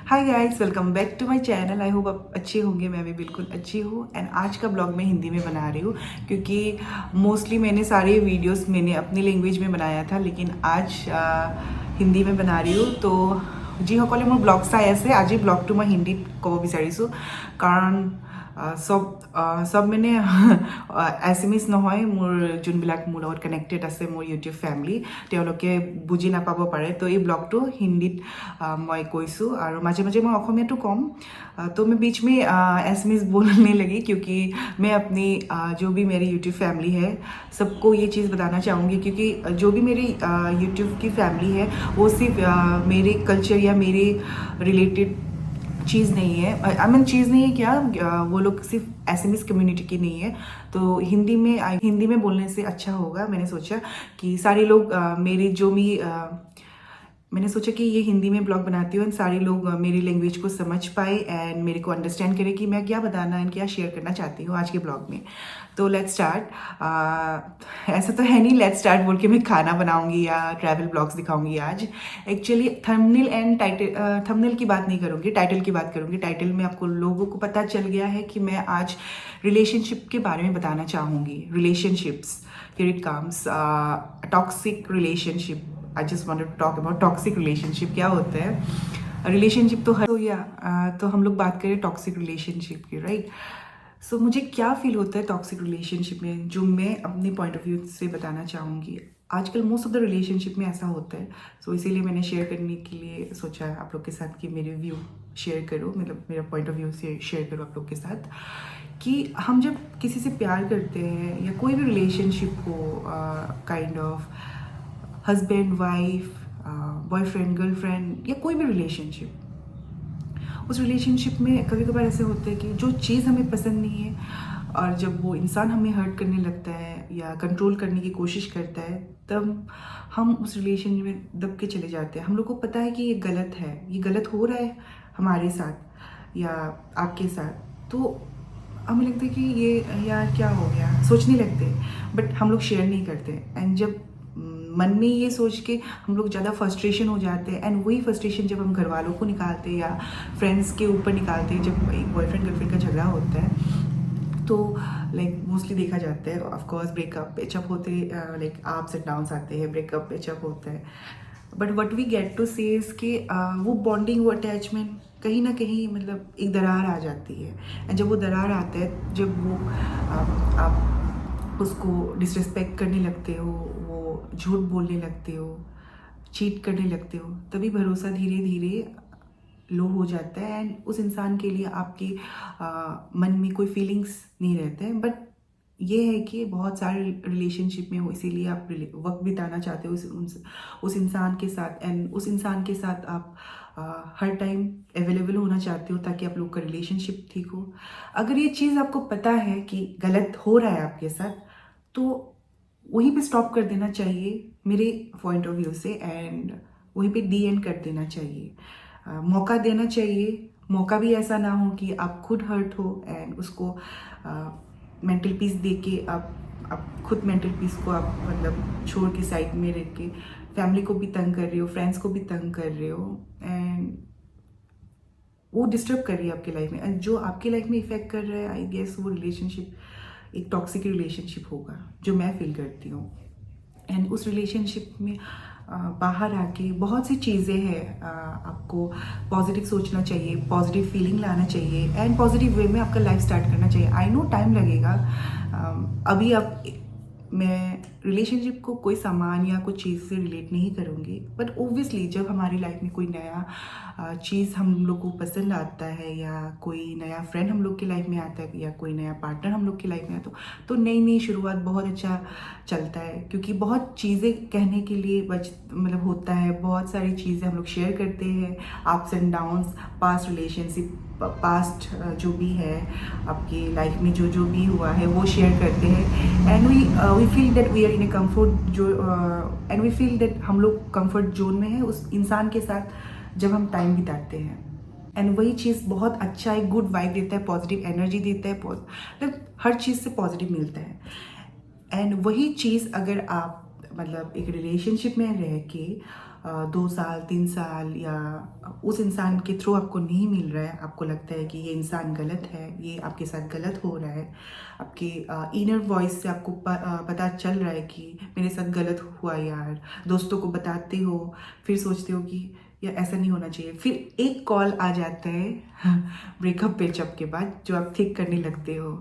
Hi guys, welcome back to my channel. I hope आप अच्छे होंगे। मैं भी बिल्कुल अच्छी हूँ। एंड आज का ब्लॉग मैं हिंदी में बना रही हूँ क्योंकि मोस्टली मैंने सारे वीडियोस मैंने अपनी लैंग्वेज में बनाया था, लेकिन आज हिंदी में बना रही हूँ। तो जी সকলে মোৰ ব্লগ চাই আছে। আজি ব্লগটো মই হিন্দীত ক'ব বিচাৰিছোঁ কাৰণ চব মানে এছএমিছ নহয়, মোৰ যোনবিলাক মোৰ লগত কানেক্টেড আছে মোৰ ইউটিউব ফেমিলি, তেওঁলোকে বুজি নাপাব পাৰে। তো এই ব্লগটো হিন্দীত मैं কৈছোঁ আৰু মাজে মাজে मैं অসমীয়াটো কম। तो मैं बीच में एसएमएस बोलने लगी क्योंकि मैं अपनी जो भी मेरी यूट्यूब फैमिली है सबको ये चीज़ बताना चाहूँगी, क्योंकि जो भी मेरी यूट्यूब की फैमिली है वो सिर्फ मेरे कल्चर या मेरे रिलेटेड चीज़ नहीं है। आई मीन चीज़ नहीं है क्या, वो लोग सिर्फ एसएमएस कम्युनिटी की नहीं है। तो हिंदी में बोलने से अच्छा होगा। मैंने सोचा कि सारे लोग मेरी जो भी मैंने सोचा कि ये हिंदी में ब्लॉग बनाती हूँ एंड सारे लोग मेरी लैंग्वेज को समझ पाए एंड मेरे को अंडरस्टैंड करें कि मैं क्या बताना एंड क्या शेयर करना चाहती हूँ आज के ब्लॉग में। तो लेट्स स्टार्ट। ऐसा तो है नहीं लेट्स स्टार्ट बोल के मैं खाना बनाऊंगी या ट्रैवल ब्लॉग्स दिखाऊंगी आज। Actually thumbnail and title, thumbnail की बात नहीं करूँगी, टाइटल की बात करूँगी। टाइटल में आपको लोगों को पता चल गया है कि मैं आज रिलेशनशिप के बारे में बताना चाहूँगी। Relationships, here it comes, toxic relationship. I just wanted to talk about toxic relationship. क्या होता है रिलेशनशिप तो तो हम लोग बात करें टॉक्सिक रिलेशनशिप की, राइट। सो मुझे क्या फील होता है टॉक्सिक रिलेशनशिप में, जो मैं अपने पॉइंट ऑफ व्यू से बताना चाहूँगी। आजकल मोस्ट ऑफ द रिलेशनशिप में ऐसा होता है, सो इसीलिए मैंने शेयर करने के लिए सोचा है आप लोग के साथ कि मेरे व्यू शेयर करो, मतलब मेरा पॉइंट ऑफ व्यू से शेयर करो आप लोग के साथ कि हम जब किसी से प्यार करते हैं या कोई भी रिलेशनशिप हो, kind of husband wife, boyfriend girlfriend या कोई भी रिलेशनशिप, उस रिलेशनशिप में कभी कभार ऐसे होते हैं कि जो चीज़ हमें पसंद नहीं है और जब वो इंसान हमें हर्ट करने लगता है या कंट्रोल करने की कोशिश करता है, तब हम उस रिलेशन में दब के चले जाते हैं। हम लोग को पता है कि ये गलत है, ये गलत हो रहा है हमारे साथ या आपके साथ, तो हमें लगता है कि ये यार क्या हो गया, सोचने लगते हैं, बट हम लोग शेयर नहीं करते। एंड जब मन में ये सोच के हम लोग ज़्यादा फ्रस्ट्रेशन हो जाते हैं एंड वही फ्रस्ट्रेशन जब हम घर वालों को निकालते हैं या फ्रेंड्स के ऊपर निकालते हैं, जब एक बॉयफ्रेंड गर्लफ्रेंड का झगड़ा होता है तो लाइक मोस्टली देखा जाता है ऑफ कोर्स ब्रेकअप पेचअप होते, लाइक अप्स एंड डाउन्स आते हैं, ब्रेकअप पेचअप होता है। But what we get to say is कि वो बॉन्डिंग, वो अटैचमेंट कहीं ना कहीं मतलब एक दरार आ जाती है। एंड जब वो दरार आता है, जब वो आप उसको डिसरिस्पेक्ट करने लगते हो, वो झूठ बोलने लगते हो, चीट करने लगते हो, तभी भरोसा धीरे धीरे लो हो जाता है एंड उस इंसान के लिए आपके मन में कोई फीलिंग्स नहीं रहते हैं। बट ये है कि बहुत सारे रिलेशनशिप में हो, इसीलिए आप वक्त बिताना चाहते हो उस इंसान के साथ एंड उस इंसान के साथ आप हर टाइम अवेलेबल होना चाहते हो ताकि आप लोग का रिलेशनशिप ठीक हो। अगर ये चीज़ आपको पता है कि गलत हो रहा है आपके साथ, तो वहीं पे स्टॉप कर देना चाहिए मेरे पॉइंट ऑफ व्यू से, एंड वहीं पे डी एंड कर देना चाहिए। मौका देना चाहिए। मौका भी ऐसा ना हो कि आप खुद हर्ट हो एंड उसको मेंटल पीस दे के आप खुद मेंटल पीस को आप मतलब छोड़ के साइड में रख के फैमिली को भी तंग कर रहे हो, फ्रेंड्स को भी तंग कर रहे हो एंड वो डिस्टर्ब कर रही है आपकी लाइफ में। एंड जो आपकी लाइफ में इफेक्ट कर रहा है, आई गेस वो रिलेशनशिप एक टॉक्सिक रिलेशनशिप होगा, जो मैं फील करती हूँ। एंड उस रिलेशनशिप में बाहर आके बहुत सी चीज़ें हैं, आपको पॉजिटिव सोचना चाहिए, पॉजिटिव फीलिंग लाना चाहिए एंड पॉजिटिव वे में आपका लाइफ स्टार्ट करना चाहिए। आई नो टाइम लगेगा। अभी आप मैं रिलेशनशिप को कोई सामान या कोई चीज़ से रिलेट नहीं करूँगी, बट ओब्वियसली जब हमारी लाइफ में कोई नया चीज़ हम लोग को पसंद आता है या कोई नया फ्रेंड हम लोग की लाइफ में आता है या कोई नया पार्टनर हम लोग की लाइफ में आता है, तो नई नई शुरुआत बहुत अच्छा चलता है, क्योंकि बहुत चीज़ें कहने के लिए मतलब होता है, बहुत सारी चीज़ें हम लोग शेयर करते हैं, ups and downs, past relationship, past जो भी है आपकी लाइफ में जो जो भी हुआ है वो शेयर करते हैं and we feel that we are in a comfort जो एंड वी फील दैट हम लोग कम्फर्ट जोन में है उस इंसान के साथ जब हम टाइम बिताते हैं। एंड वही चीज़ बहुत अच्छा एक गुड वाइब देता है, पॉजिटिव एनर्जी देता है, मतलब हर चीज़ से पॉजिटिव मिलता है। एंड वही चीज़ अगर आप मतलब एक रिलेशनशिप में रह के 2 साल 3 साल या उस इंसान के थ्रू आपको नहीं मिल रहा है, आपको लगता है कि ये इंसान गलत है, ये आपके साथ गलत हो रहा है, आपके इनर वॉइस से आपको पता चल रहा है कि मेरे साथ गलत हुआ यार, दोस्तों को बताते हो, फिर सोचते हो कि या ऐसा नहीं होना चाहिए, फिर एक कॉल आ जाता है ब्रेकअप पेचअप के बाद जो आप थिंक करने लगते हो।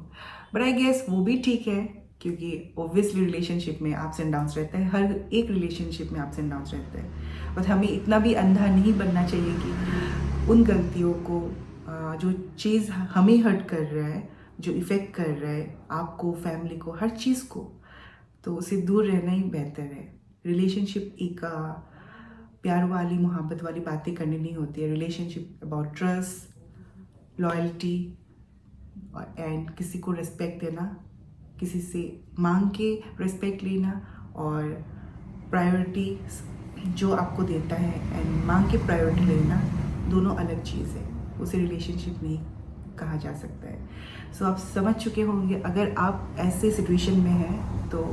बट आई गेस वो भी ठीक है, क्योंकि ओब्वियसली रिलेशनशिप में अप्स एंड डाउन्स रहता है, हर एक रिलेशनशिप में अप्स एंड डाउन्स रहता है। बट हमें इतना भी अंधा नहीं बनना चाहिए कि उन गलतियों को जो चीज़ हमें हर्ट कर रहा है, जो इफ़ेक्ट कर रहा है आपको, फैमिली को, हर चीज़ को, तो उससे दूर रहना ही बेहतर है। रिलेशनशिप एक प्यार वाली मोहब्बत वाली बातें करनी नहीं होती है। Relationship about trust, loyalty and किसी को रिस्पेक्ट देना, किसी से मांग के रिस्पेक्ट लेना, और प्रायोरिटी जो आपको देता है एंड मांग के प्रायोरिटी लेना, दोनों अलग चीज़ है, उसे रिलेशनशिप नहीं कहा जा सकता है। सो आप समझ चुके होंगे, अगर आप ऐसे सिचुएशन में हैं तो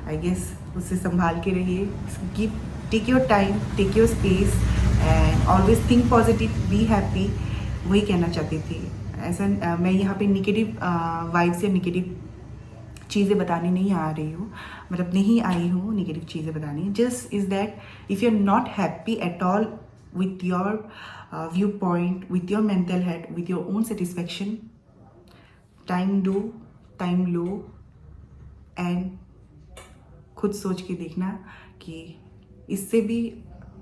आई गेस उससे संभाल के रहिए। Take your time, take your space and always think positive, be happy. वही कहना चाहती थी। ऐसा मैं यहाँ पे निगेटिव वाइब्स या निगेटिव चीज़ें बताने नहीं आ रही हूँ, मतलब नहीं आई हूँ निगेटिव चीज़ें बताने। Just is that if you are not happy at all with your view point, with your mental health, with your own satisfaction, time दो, टाइम लो एंड खुद सोच के देखना कि इससे भी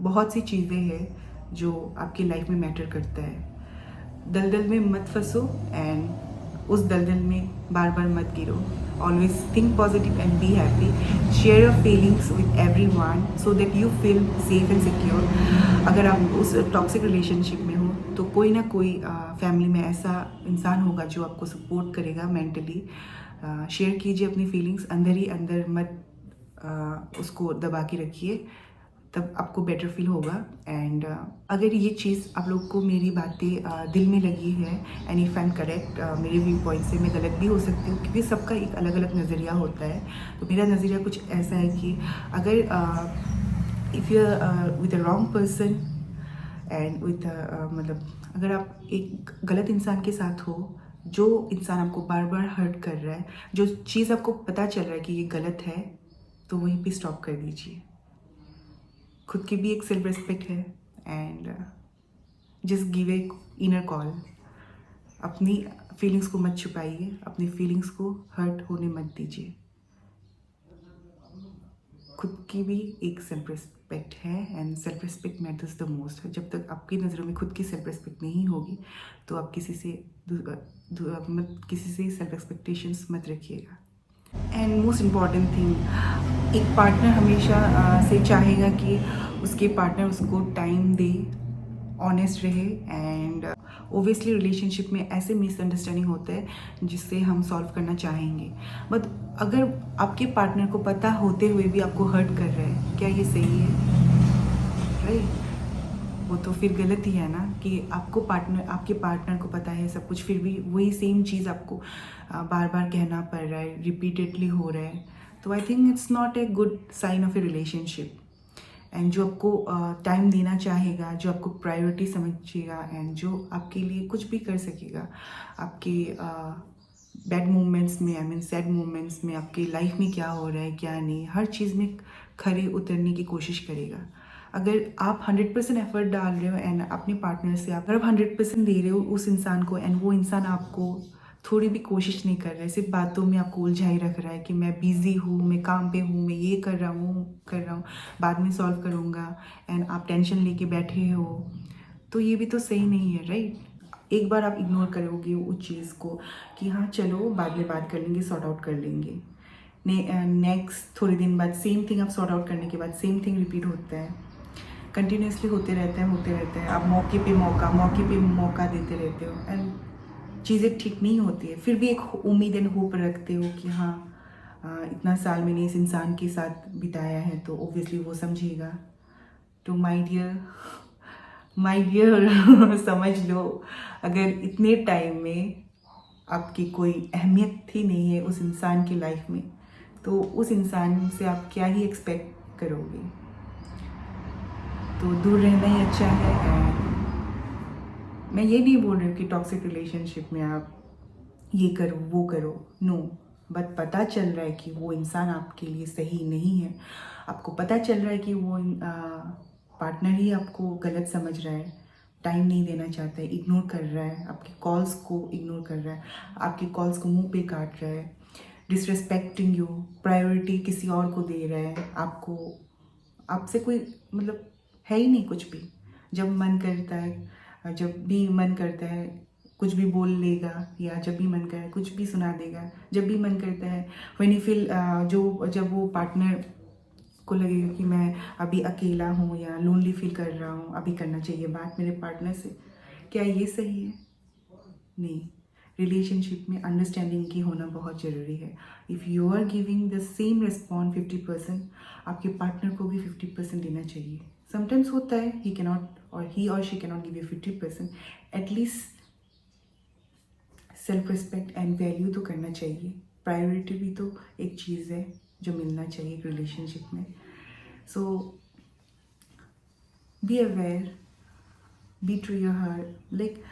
बहुत सी चीज़ें हैं जो आपकी लाइफ में मैटर करता है। दलदल में मत फंसो एंड उस दलदल में बार बार मत गिरो। Always think positive and be happy. Share your feelings with everyone so that you feel safe and secure. अगर आप उस टॉक्सिक रिलेशनशिप में हो तो कोई ना कोई फैमिली में ऐसा इंसान होगा जो आपको सपोर्ट करेगा मेंटली। शेयर कीजिए अपनी फीलिंग्स, अंदर ही अंदर मत उसको दबा के रखिए, तब आपको बेटर फील होगा। एंड अगर ये चीज़ आप लोग को मेरी बातें दिल में लगी है and if I am correct, मेरे व्यू पॉइंट से मैं गलत भी हो सकती हूँ, क्योंकि सबका एक अलग अलग नज़रिया होता है। तो मेरा नज़रिया कुछ ऐसा है कि अगर if you with a wrong person and with मतलब अगर आप एक गलत इंसान के साथ हो, जो इंसान आपको बार बार हर्ट कर रहा है, जो चीज़ आपको पता चल रहा है कि ये गलत है, तो वहीं पे स्टॉप कर दीजिए। खुद की भी एक सेल्फ रिस्पेक्ट है and just give a inner call. अपनी फीलिंग्स को मत छुपाइए, अपनी फीलिंग्स को हर्ट होने मत दीजिए। खुद की भी एक सेल्फ रिस्पेक्ट है and self respect matters the most. जब तक आपकी नज़रों में खुद की सेल्फ रिस्पेक्ट नहीं होगी तो आप किसी से सेल्फ एक्सपेक्टेशंस मत रखिएगा। एंड मोस्ट इम्पॉर्टेंट थिंग, एक पार्टनर हमेशा से चाहेगा कि उसके पार्टनर उसको टाइम दे, ऑनेस्ट रहे एंड ओबियसली रिलेशनशिप में ऐसे मिसअंडरस्टैंडिंग होते हैं जिससे हम सॉल्व करना चाहेंगे। बट अगर आपके पार्टनर को पता होते हुए भी आपको हर्ट कर रहे हैं, क्या ये सही है? राइट? वो तो फिर गलत ही है ना, कि आपके पार्टनर को पता है सब कुछ, फिर भी वही सेम चीज़ आपको बार बार कहना पड़ रहा है, रिपीटेडली हो रहा है। तो I think it's not a good sign of a relationship. And जो आपको टाइम देना चाहेगा, जो आपको प्रायोरिटी समझेगा एंड जो आपके लिए कुछ भी कर सकेगा, आपके बैड मोमेंट्स में, आई मीन सैड मोमेंट्स में, आपके लाइफ में क्या हो रहा है क्या नहीं, हर चीज़ में खरे उतरने की कोशिश करेगा। अगर आप 100% एफर्ट डाल रहे हो एंड अपने पार्टनर से अगर आप 100% दे रहे हो उस इंसान को एंड वो इंसान आपको थोड़ी भी कोशिश नहीं कर रहा है, सिर्फ बातों में आपको उलझाई रख रहा है कि मैं बिज़ी हूँ, मैं काम पे हूँ, मैं ये कर रहा हूँ, बाद में सॉल्व करूँगा, एंड आप टेंशन लेके बैठे हो, तो ये भी तो सही नहीं है। राइट? एक बार आप इग्नोर करोगे उस चीज़ को कि हाँ चलो बाद में बात कर लेंगे, सॉर्ट आउट कर लेंगे, नेक्स्ट थोड़े दिन बाद सेम थिंग आप सॉर्ट आउट करने के बाद सेम थिंग रिपीट होता है, कंटिन्यूसली होते रहता है। आप मौके पे मौका देते रहते हो एंड चीज़ें ठीक नहीं होती है। फिर भी एक उम्मीद एंड होप रखते हो कि हाँ इतना साल मैंने इस इंसान के साथ बिताया है तो ओब्वियसली वो समझेगा। तो माय डियर समझ लो, अगर इतने टाइम में आपकी कोई अहमियत ही नहीं है उस इंसान की लाइफ में, तो उस इंसान से आप क्या ही एक्सपेक्ट करोगे? तो दूर रहना ही अच्छा है। एंड मैं ये नहीं बोल रही हूँ कि टॉक्सिक रिलेशनशिप में आप ये करो वो करो, नो। बट पता चल रहा है कि वो इंसान आपके लिए सही नहीं है, आपको पता चल रहा है कि वो पार्टनर ही आपको गलत समझ रहा है, टाइम नहीं देना चाहता है, इग्नोर कर रहा है, आपकी कॉल्स को इग्नोर कर रहा है, आपकी कॉल्स को मुंह पे काट रहा है, डिसरेस्पेक्टिंग यू, प्रायोरिटी किसी और को दे रहा है, आपको आपसे कोई मतलब है ही नहीं कुछ भी। जब मन करता है, जब भी मन करता है कुछ भी बोल लेगा, या जब भी मन करता है कुछ भी सुना देगा, जब भी मन करता है व्हेन यू फील, जो जब वो पार्टनर को लगेगा कि मैं अभी अकेला हूँ या लोनली फील कर रहा हूँ, अभी करना चाहिए बात मेरे पार्टनर से, क्या ये सही है? नहीं। रिलेशनशिप में अंडरस्टैंडिंग की होना बहुत ज़रूरी है। If you are giving the same respond 50%, आपके पार्टनर को भी 50% देना चाहिए। समटाइम्स होता है ही कैनॉट और ही और she cannot give you 50%, at least self respect and value तो करना चाहिए। प्रायोरिटी भी तो एक चीज़ है जो मिलना चाहिए एक रिलेशनशिप में। So be aware, be true your heart, like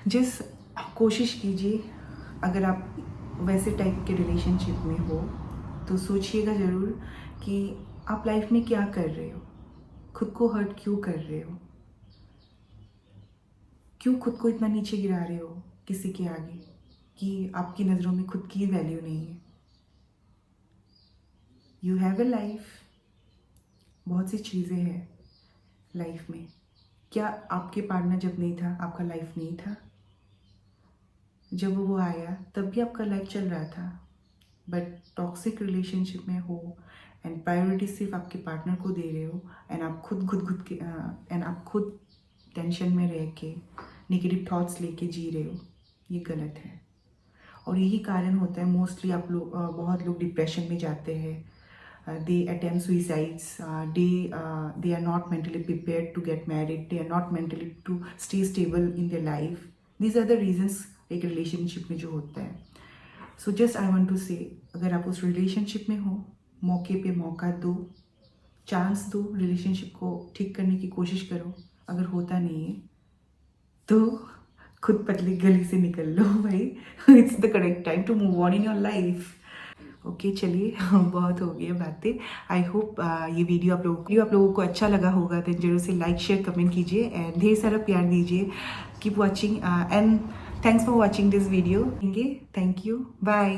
जिस कोशिश कीजिए, अगर आप वैसे टाइप के रिलेशनशिप में हो तो सोचिएगा ज़रूर कि आप लाइफ में क्या कर रहे हो, खुद को हर्ट क्यों कर रहे हो, क्यों खुद को इतना नीचे गिरा रहे हो किसी के आगे कि आपकी नज़रों में खुद की वैल्यू नहीं है। यू हैव अ लाइफ, बहुत सी चीज़ें हैं लाइफ में। क्या आपके पार्टनर जब नहीं था आपका लाइफ नहीं था? जब वो आया तब भी आपका लाइफ चल रहा था। बट टॉक्सिक रिलेशनशिप में हो एंड प्रायोरिटी सिर्फ आपके पार्टनर को दे रहे हो, एंड आप खुद के एंड आप खुद टेंशन में रह के नेगेटिव थॉट्स लेके जी रहे हो, ये गलत है। और यही कारण होता है मोस्टली आप लोग बहुत लोग डिप्रेशन में जाते हैं, they attempt suicides, they are not mentally prepared to get married, they are not mentally to stay stable in their life. These are the reasons एक रिलेशनशिप में जो होता है। So just I want to say, अगर आप उस relationship में हो, मौके पे मौका दो, चांस दो, रिलेशनशिप को ठीक करने की कोशिश करो। अगर होता नहीं है तो खुद पतली गली से निकल लो भाई, it's the correct time to move on in your life. Okay चलिए बहुत हो गई बातें। आई होप ये वीडियो आप लोगों को अच्छा लगा होगा। तो जरूर से लाइक शेयर कमेंट कीजिए एंड ढेर सारा प्यार दीजिए। Keep watching and thanks for watching this video. Thank you, bye.